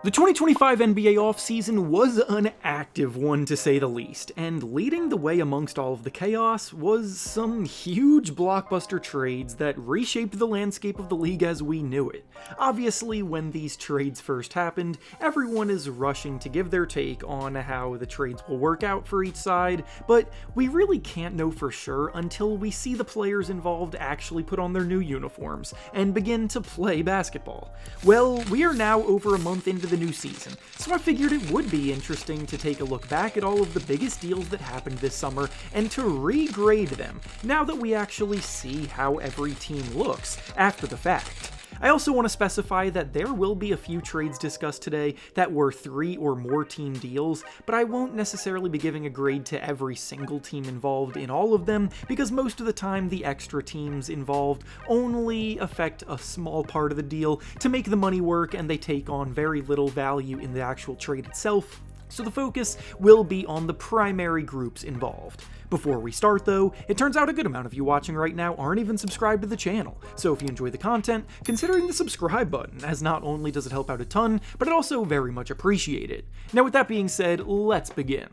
The 2025 NBA offseason was an active one to say the least, and leading the way amongst all of the chaos was some huge blockbuster trades that reshaped the landscape of the league as we knew it. Obviously, when these trades first happened, everyone is rushing to give their take on how the trades will work out for each side, but we really can't know for sure until we see the players involved actually put on their new uniforms and begin to play basketball. Well, we are now over a month into the new season, so I figured it would be interesting to take a look back at all of the biggest deals that happened this summer and to regrade them, now that we actually see how every team looks after the fact. I also want to specify that there will be a few trades discussed today that were 3 or more team deals, but I won't necessarily be giving a grade to every single team involved in all of them, because most of the time the extra teams involved only affect a small part of the deal to make the money work, and they take on very little value in the actual trade itself. So the focus will be on the primary groups involved. Before we start though, it turns out a good amount of you watching right now aren't even subscribed to the channel, so if you enjoy the content, consider hitting the subscribe button, as not only does it help out a ton, but it also very much appreciated. Now with that being said, let's begin.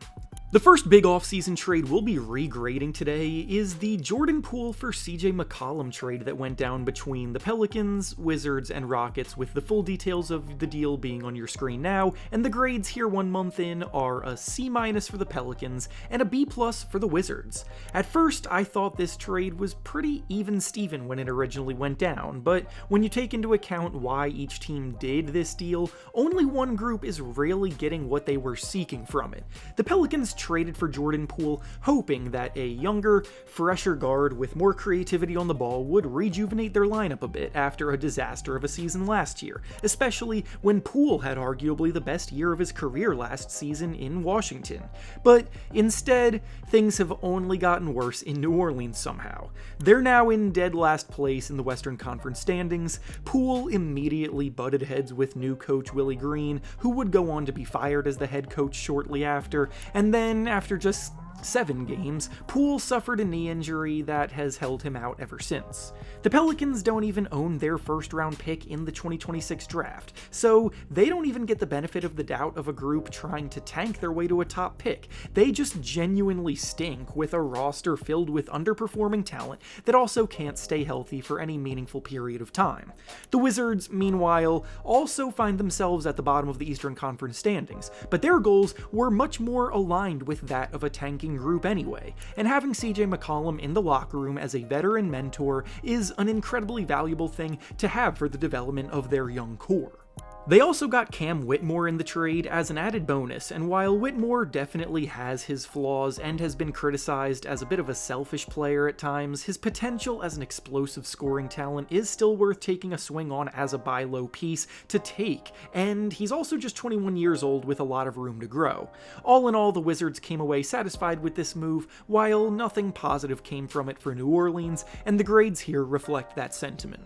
The first big offseason trade we'll be regrading today is the Jordan Poole for McCollum trade that went down between the Pelicans, Wizards, and Rockets, with the full details of the deal being on your screen now, and the grades here 1 month in are a C- for the Pelicans and a B+ for the Wizards. At first, I thought this trade was pretty even-steven when it originally went down, but when you take into account why each team did this deal, only one group is really getting what they were seeking from it. The Pelicans traded for Jordan Poole, hoping that a younger, fresher guard with more creativity on the ball would rejuvenate their lineup a bit after a disaster of a season last year, especially when Poole had arguably the best year of his career last season in Washington. But instead, things have only gotten worse in New Orleans somehow. They're now in dead last place in the Western Conference standings. Poole immediately butted heads with new coach Willie Green, who would go on to be fired as the head coach shortly after, and then after just 7 games, Poole suffered a knee injury that has held him out ever since. The Pelicans don't even own their first-round pick in the 2026 draft, so they don't even get the benefit of the doubt of a group trying to tank their way to a top pick. They just genuinely stink with a roster filled with underperforming talent that also can't stay healthy for any meaningful period of time. The Wizards, meanwhile, also find themselves at the bottom of the Eastern Conference standings, but their goals were much more aligned with that of a tanking group anyway, and having McCollum in the locker room as a veteran mentor is an incredibly valuable thing to have for the development of their young core. They also got Cam Whitmore in the trade as an added bonus, and while Whitmore definitely has his flaws and has been criticized as a bit of a selfish player at times, his potential as an explosive scoring talent is still worth taking a swing on as a buy low piece to take, and he's also just 21 years old with a lot of room to grow. All in all, the Wizards came away satisfied with this move, while nothing positive came from it for New Orleans, and the grades here reflect that sentiment.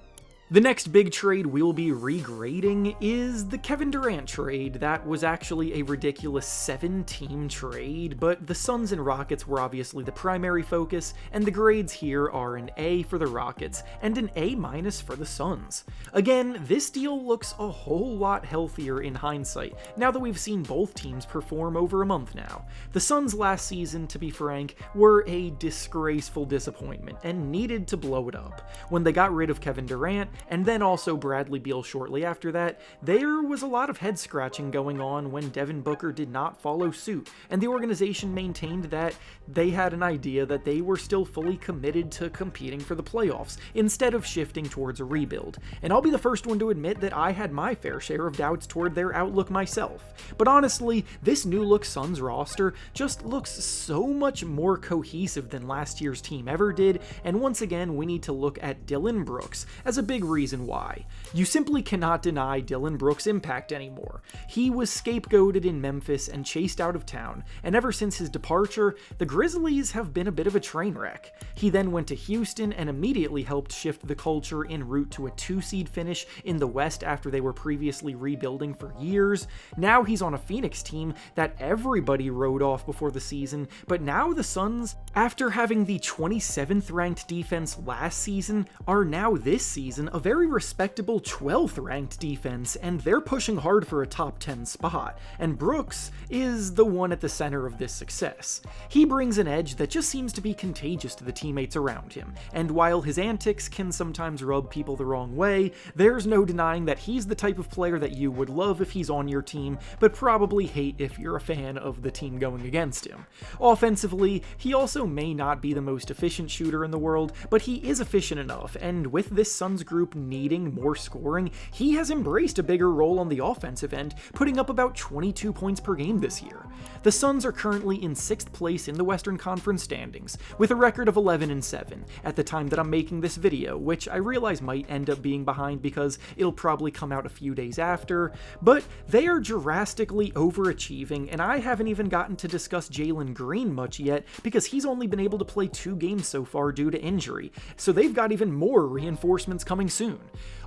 The next big trade we'll be regrading is the Kevin Durant trade. That was actually a ridiculous 7-team trade, but the Suns and Rockets were obviously the primary focus, and the grades here are an A for the Rockets and an A- for the Suns. Again, this deal looks a whole lot healthier in hindsight, now that we've seen both teams perform over a month now. The Suns last season, to be frank, were a disgraceful disappointment and needed to blow it up. When they got rid of Kevin Durant, and then also Bradley Beal shortly after that, there was a lot of head scratching going on when Devin Booker did not follow suit, and the organization maintained that they had an idea that they were still fully committed to competing for the playoffs, instead of shifting towards a rebuild. And I'll be the first one to admit that I had my fair share of doubts toward their outlook myself. But honestly, this new look Suns roster just looks so much more cohesive than last year's team ever did, and once again we need to look at Dillon Brooks as a big reason why. You simply cannot deny Dillon Brooks' impact anymore. He was scapegoated in Memphis and chased out of town, and ever since his departure, the Grizzlies have been a bit of a train wreck. He then went to Houston and immediately helped shift the culture en route to a 2-seed finish in the West after they were previously rebuilding for years. Now he's on a Phoenix team that everybody wrote off before the season, but now the Suns, after having the 27th ranked defense last season, are now this season a very respectable 12th ranked defense, and they're pushing hard for a top 10 spot, and Brooks is the one at the center of this success. He brings an edge that just seems to be contagious to the teammates around him, and while his antics can sometimes rub people the wrong way, there's no denying that he's the type of player that you would love if he's on your team, but probably hate if you're a fan of the team going against him. Offensively, he also may not be the most efficient shooter in the world, but he is efficient enough, and with this Suns group needing more scoring, he has embraced a bigger role on the offensive end, putting up about 22 points per game this year. The Suns are currently in 6th place in the Western Conference standings, with a record of 11-7 at the time that I'm making this video, which I realize might end up being behind because it'll probably come out a few days after, but they are drastically overachieving, and I haven't even gotten to discuss Jalen Green much yet because he's only been able to play 2 games so far due to injury, so they've got even more reinforcements coming soon.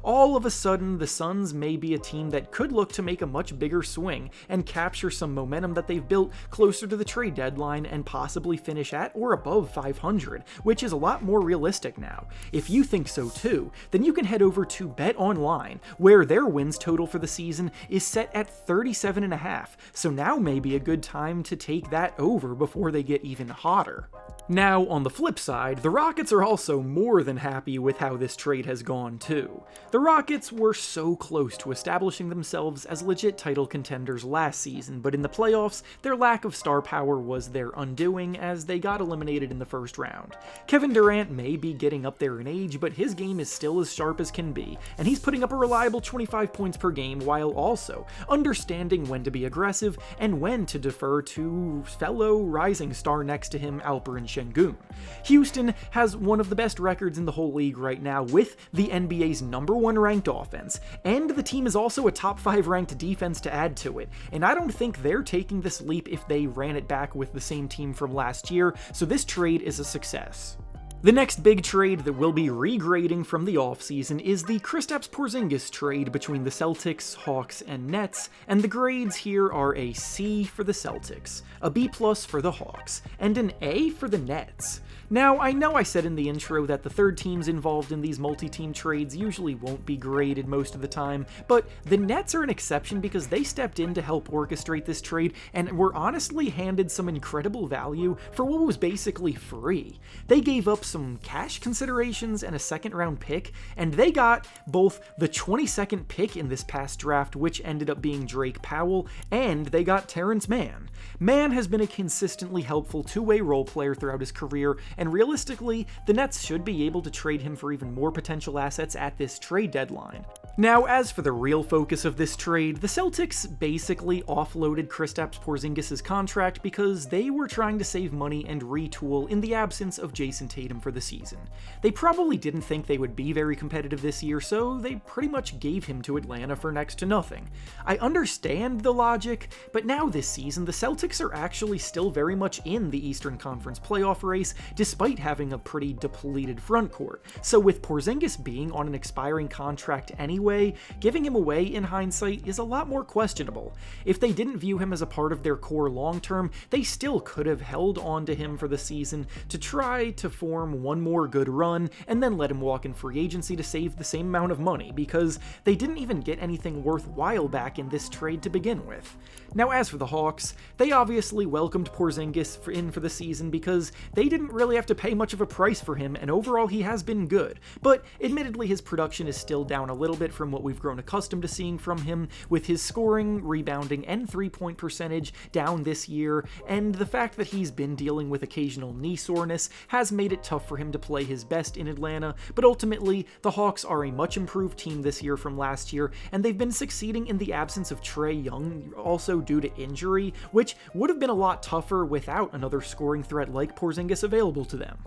All of a sudden, the Suns may be a team that could look to make a much bigger swing and capture some momentum that they've built closer to the trade deadline and possibly finish at or above 500, which is a lot more realistic now. If you think so too, then you can head over to BetOnline, where their wins total for the season is set at 37.5, so now may be a good time to take that over before they get even hotter. Now, on the flip side, the Rockets are also more than happy with how this trade has gone too. The Rockets were so close to establishing themselves as legit title contenders last season, but in the playoffs, their lack of star power was their undoing as they got eliminated in the first round. Kevin Durant may be getting up there in age, but his game is still as sharp as can be, and he's putting up a reliable 25 points per game while also understanding when to be aggressive and when to defer to fellow rising star next to him, Alperen Şengün. Houston has one of the best records in the whole league right now with the NBA's #1 ranked offense, and the team is also a top 5 ranked defense to add to it, and I don't think they're taking this leap if they ran it back with the same team from last year, so this trade is a success. The next big trade that we'll be regrading from the offseason is the Kristaps Porzingis trade between the Celtics, Hawks, and Nets, and the grades here are a C for the Celtics, a B+ for the Hawks, and an A for the Nets. Now, I know I said in the intro that the third teams involved in these multi-team trades usually won't be graded most of the time, but the Nets are an exception because they stepped in to help orchestrate this trade and were honestly handed some incredible value for what was basically free. They gave up some cash considerations and a second-round pick, and they got both the 22nd pick in this past draft, which ended up being Drake Powell, and they got Terrence Mann. Mann has been a consistently helpful two-way role player throughout his career, and realistically, the Nets should be able to trade him for even more potential assets at this trade deadline. Now, as for the real focus of this trade, the Celtics basically offloaded Kristaps Porzingis' contract because they were trying to save money and retool in the absence of Jason Tatum for the season. They probably didn't think they would be very competitive this year, so they pretty much gave him to Atlanta for next to nothing. I understand the logic, but now this season, the Celtics are actually still very much in the Eastern Conference playoff race, despite having a pretty depleted frontcourt. So with Porzingis being on an expiring contract anyway, giving him away in hindsight is a lot more questionable. If they didn't view him as a part of their core long-term, they still could have held on to him for the season to try to form one more good run and then let him walk in free agency to save the same amount of money, because they didn't even get anything worthwhile back in this trade to begin with. Now, as for the Hawks, they obviously welcomed Porzingis in for the season because they didn't really have to pay much of a price for him, and overall he has been good, but admittedly his production is still down a little bit from what we've grown accustomed to seeing from him, with his scoring, rebounding, and three-point percentage down this year, and the fact that he's been dealing with occasional knee soreness has made it tough for him to play his best in Atlanta, but ultimately, the Hawks are a much improved team this year from last year, and they've been succeeding in the absence of Trae Young, also due to injury, which would have been a lot tougher without another scoring threat like Porzingis available to them.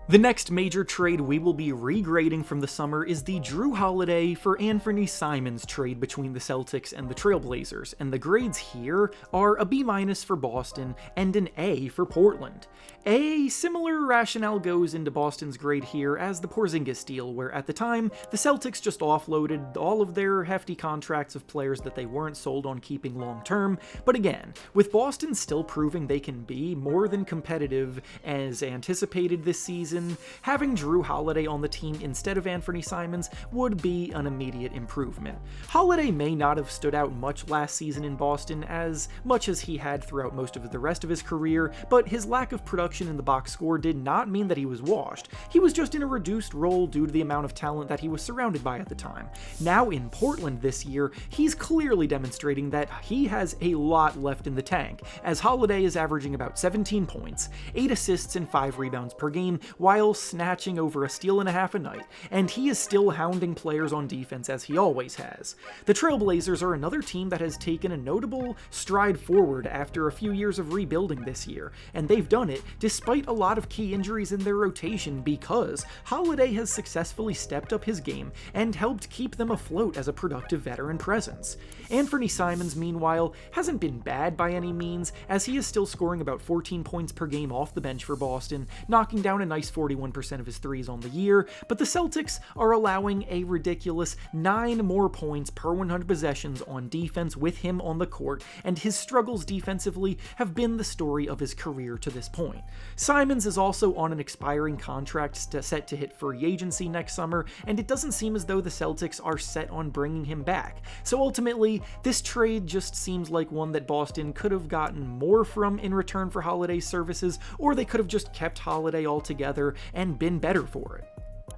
The next major trade we will be regrading from the summer is the Drew Holiday for Anthony Simons trade between the Celtics and the Trailblazers, and the grades here are a B- for Boston and an A for Portland. A similar rationale goes into Boston's grade here as the Porzingis deal, where at the time, the Celtics just offloaded all of their hefty contracts of players that they weren't sold on keeping long-term, but again, with Boston still proving they can be more than competitive as anticipated this season, season, having Drew Holiday on the team instead of Anthony Simons would be an immediate improvement. Holiday may not have stood out much last season in Boston as much as he had throughout most of the rest of his career, but his lack of production in the box score did not mean that he was washed. He was just in a reduced role due to the amount of talent that he was surrounded by at the time. Now in Portland this year, he's clearly demonstrating that he has a lot left in the tank, as Holiday is averaging about 17 points, 8 assists and 5 rebounds per game, while snatching over a steal and a half a night, and he is still hounding players on defense as he always has. The Trailblazers are another team that has taken a notable stride forward after a few years of rebuilding this year, and they've done it despite a lot of key injuries in their rotation because Holiday has successfully stepped up his game and helped keep them afloat as a productive veteran presence. Anthony Simons, meanwhile, hasn't been bad by any means, as he is still scoring about 14 points per game off the bench for Boston, knocking down a nice 41% of his threes on the year, but the Celtics are allowing a ridiculous 9 more points per 100 possessions on defense with him on the court, and his struggles defensively have been the story of his career to this point. Simons is also on an expiring contract set to hit free agency next summer, and it doesn't seem as though the Celtics are set on bringing him back. So ultimately, this trade just seems like one that Boston could have gotten more from in return for Holiday's services, or they could have just kept Holiday altogether and been better for it.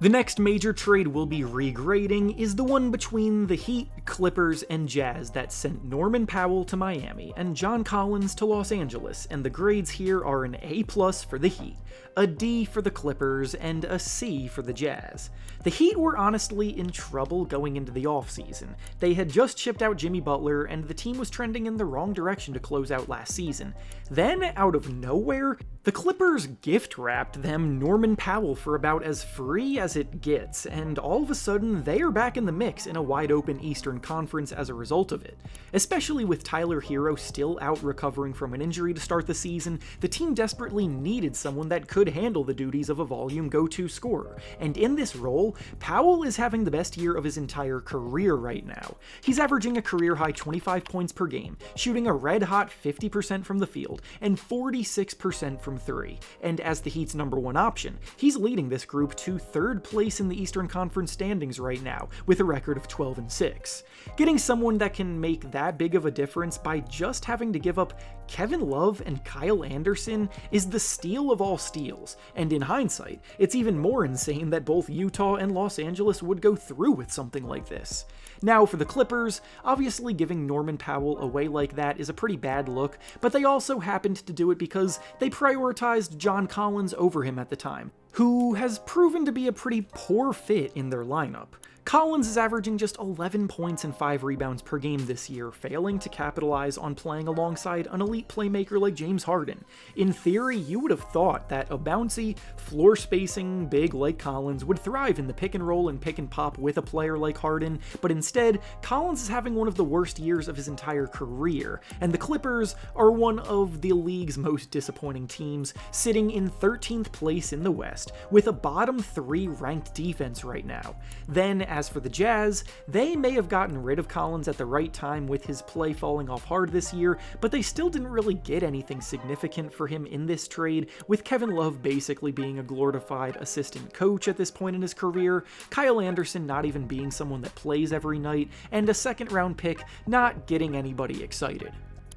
The next major trade we'll be regrading is the one between the Heat, Clippers, and Jazz that sent Norman Powell to Miami and John Collins to Los Angeles, and the grades here are an A+ for the Heat, a D for the Clippers, and a C for the Jazz. The Heat were honestly in trouble going into the offseason. They had just shipped out Jimmy Butler, and the team was trending in the wrong direction to close out last season. Then, out of nowhere, the Clippers gift-wrapped them Norman Powell for about as free as it gets, and all of a sudden they are back in the mix in a wide-open Eastern Conference as a result of it. Especially with Tyler Hero still out recovering from an injury to start the season, the team desperately needed someone that could handle the duties of a volume go-to scorer, and in this role, Powell is having the best year of his entire career right now. He's averaging a career-high 25 points per game, shooting a red-hot 50% from the field, and 46% from 3, and as the Heat's #1 option, he's leading this group to 3rd place in the Eastern Conference standings right now, with a record of 12-6. Getting someone that can make that big of a difference by just having to give up Kevin Love and Kyle Anderson is the steal of all steals, and in hindsight, it's even more insane that both Utah and Los Angeles would go through with something like this. Now for the Clippers, obviously giving Norman Powell away like that is a pretty bad look, but they also happened to do it because they prioritized John Collins over him at the time, who has proven to be a pretty poor fit in their lineup. Collins is averaging just 11 points and 5 rebounds per game this year, failing to capitalize on playing alongside an elite playmaker like James Harden. In theory, you would have thought that a bouncy, floor-spacing big like Collins would thrive in the pick and roll and pick and pop with a player like Harden, but instead, Collins is having one of the worst years of his entire career, and the Clippers are one of the league's most disappointing teams, sitting in 13th place in the West, with a bottom 3 ranked defense right now. Then, as for the Jazz, they may have gotten rid of Collins at the right time with his play falling off hard this year, but they still didn't really get anything significant for him in this trade, with Kevin Love basically being a glorified assistant coach at this point in his career, Kyle Anderson not even being someone that plays every night, and a 2nd round pick not getting anybody excited.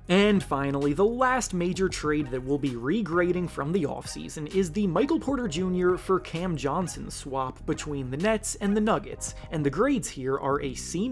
And finally, the last major trade that we'll be regrading from the offseason is the Michael Porter Jr. for Cam Johnson swap between the Nets and the Nuggets, and the grades here are a C-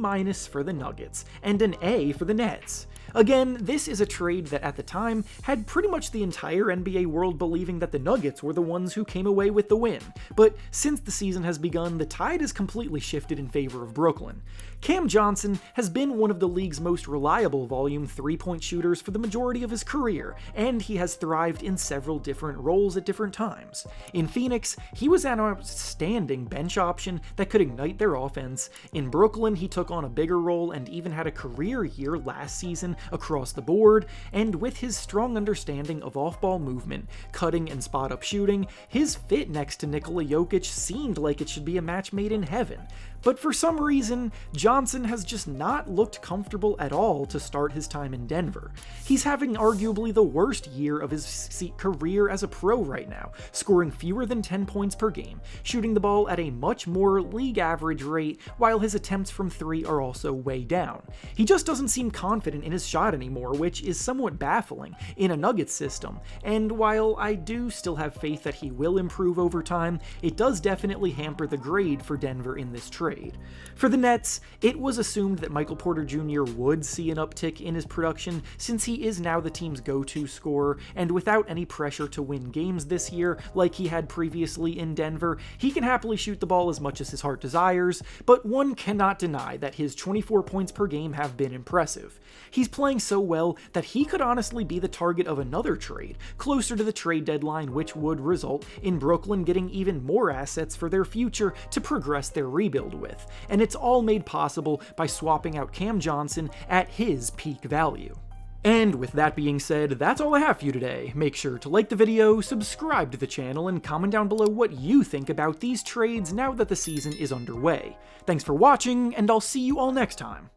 for the Nuggets and an A for the Nets. Again, this is a trade that at the time had pretty much the entire NBA world believing that the Nuggets were the ones who came away with the win, but since the season has begun, the tide has completely shifted in favor of Brooklyn. Cam Johnson has been one of the league's most reliable volume 3-point shooters for the majority of his career, and he has thrived in several different roles at different times. In Phoenix, he was an outstanding bench option that could ignite their offense. In Brooklyn, he took on a bigger role and even had a career year last season across the board, and with his strong understanding of off-ball movement, cutting and spot-up shooting, his fit next to Nikola Jokic seemed like it should be a match made in heaven. But for some reason, Johnson has just not looked comfortable at all to start his time in Denver. He's having arguably the worst year of his career as a pro right now, scoring fewer than 10 points per game, shooting the ball at a much more league average rate, while his attempts from 3 are also way down. He just doesn't seem confident in his shot anymore, which is somewhat baffling in a Nuggets system, and while I do still have faith that he will improve over time, it does definitely hamper the grade for Denver in this trade. For the Nets, it was assumed that Michael Porter Jr. would see an uptick in his production since he is now the team's go-to scorer, and without any pressure to win games this year like he had previously in Denver, he can happily shoot the ball as much as his heart desires, but one cannot deny that his 24 points per game have been impressive. He's playing so well that he could honestly be the target of another trade, closer to the trade deadline, which would result in Brooklyn getting even more assets for their future to progress their rebuild with, and it's all made possible by swapping out Cam Johnson at his peak value. And with that being said, that's all I have for you today. Make sure to like the video, subscribe to the channel, and comment down below what you think about these trades now that the season is underway. Thanks for watching, and I'll see you all next time.